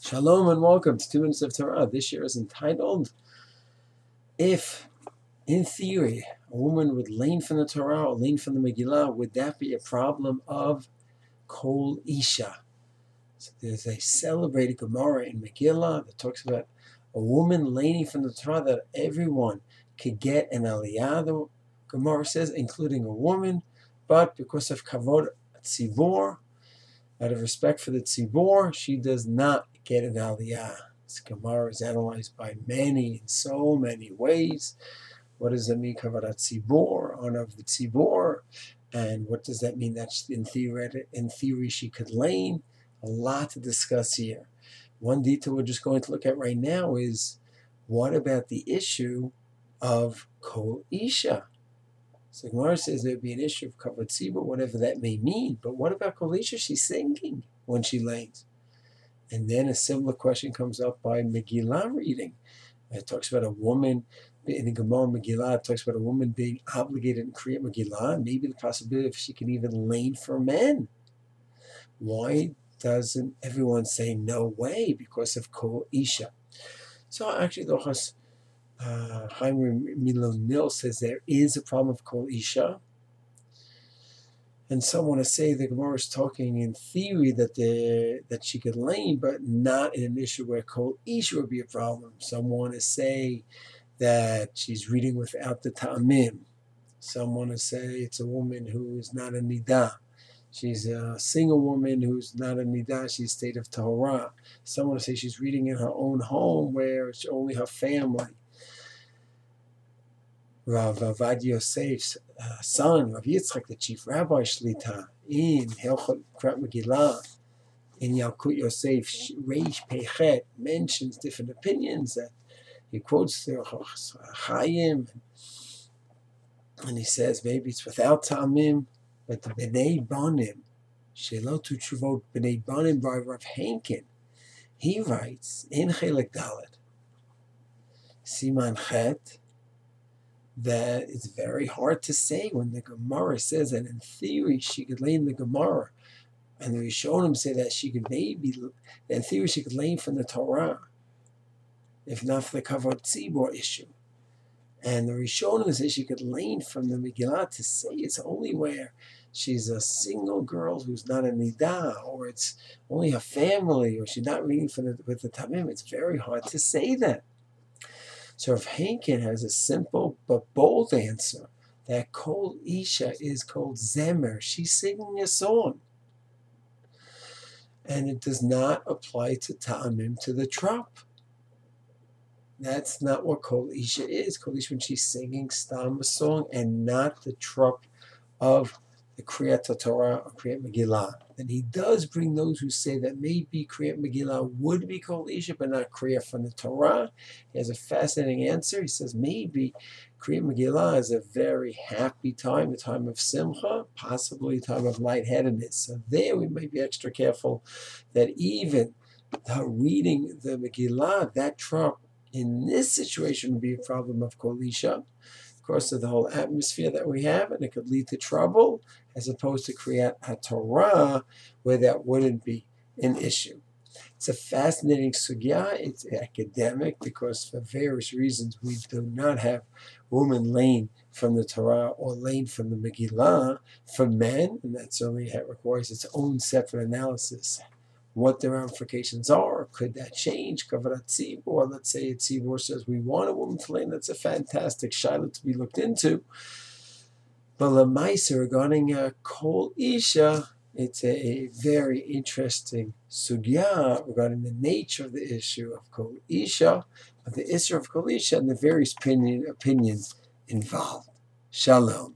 Shalom and welcome to 2 Minutes of Torah. This year is entitled, if, in theory, a woman would lean from the Torah or lean from the Megillah, would that be a problem of Kol Isha? So there's a celebrated Gemara in Megilla that talks about a woman leaning from the Torah that everyone could get an aliyah, the Gemara says, including a woman, but because of kavod tzibor, out of respect for the tzibor, she does not get an aliyah. This Gemara is analyzed by many in so many ways. What does that mean, kavod tzibor, honor of the tzibor? And what does that mean that in theory she could lane? A lot to discuss here. One detail we're just going to look at right now is, what about the issue of Kol Isha? So Gemara says there would be an issue of kavod tzibor, whatever that may mean. But what about Kol Isha? She's singing when she lanes. And then a similar question comes up by Megillah reading. It talks about a woman, in the Gemara Megillah, it talks about a woman being obligated in Kriyat Megillah, maybe the possibility if she can even lane for men. Why doesn't everyone say no way? Because of Kol Isha. So actually the Chaim Milonil says there is a problem of Kol Isha. And some want to say the Gemara is talking in theory that she could lane, but not in an issue where Kol Isha would be a problem. Some want to say that she's reading without the ta'amim. Some want to say it's a woman who is not a nidah. She's a single woman who's not a nidah. She's a state of Torah. Some want to say she's reading in her own home where it's only her family. Rav Avad Yosef's son, Rav Yitzchak, the chief rabbi Shlita, in Hilchot Kriyat Megillah, in Yalkut Yosef Reish Pechet, mentions different opinions that he quotes the Chaim, and he says maybe it's without Ta'amim, but the B'nai Banim, Shelotu Tshuvot B'nai Banim by Rav Henkin, he writes in Chelek Dalet, Siman Chet, that it's very hard to say when the Gemara says that in theory she could lane the Gemara, and the Rishonim say that she could maybe, in theory she could lane from the Torah, if not for the kavod tzibor issue. And the Rishonim say she could lane from the Megillah to say it's only where she's a single girl who's not a nidah, or it's only her family, or she's not reading with the tamim. It's very hard to say that. So Rav Henkin has a simple but bold answer that Kol Isha is called Zemer. She's singing a song. And it does not apply to Ta'amim, to the trop. That's not what Kol Isha is. Kol Isha, when she's singing stam, a song, and not the trop of the Kriyat Torah or Kriyat Megillah. And he does bring those who say that maybe Kriyat Megillah would be Kol Isha, but not Kriyat from the Torah. He has a fascinating answer. He says maybe Kriyat Megillah is a very happy time, a time of simcha, possibly a time of lightheadedness. So there we might be extra careful that even reading the Megillah, that trop in this situation would be a problem of Kol Isha. Of course, of the whole atmosphere that we have, and it could lead to trouble, as opposed to Kriyat HaTorah, where that wouldn't be an issue. It's a fascinating sugya. It's academic because for various reasons we do not have women lane from the Torah or lane from the Megillah for men, and that certainly requires its own separate analysis. What the ramifications are, could that change? Kavod tzibor, let's say a tzibor says we want a woman to lane, that's a fantastic shaila to be looked into. But lemaisa, regarding Kol Isha, it's a very interesting sugya regarding the nature of the issue of Kol Isha, of the issue of Kol Isha, and the various opinions involved. Shalom.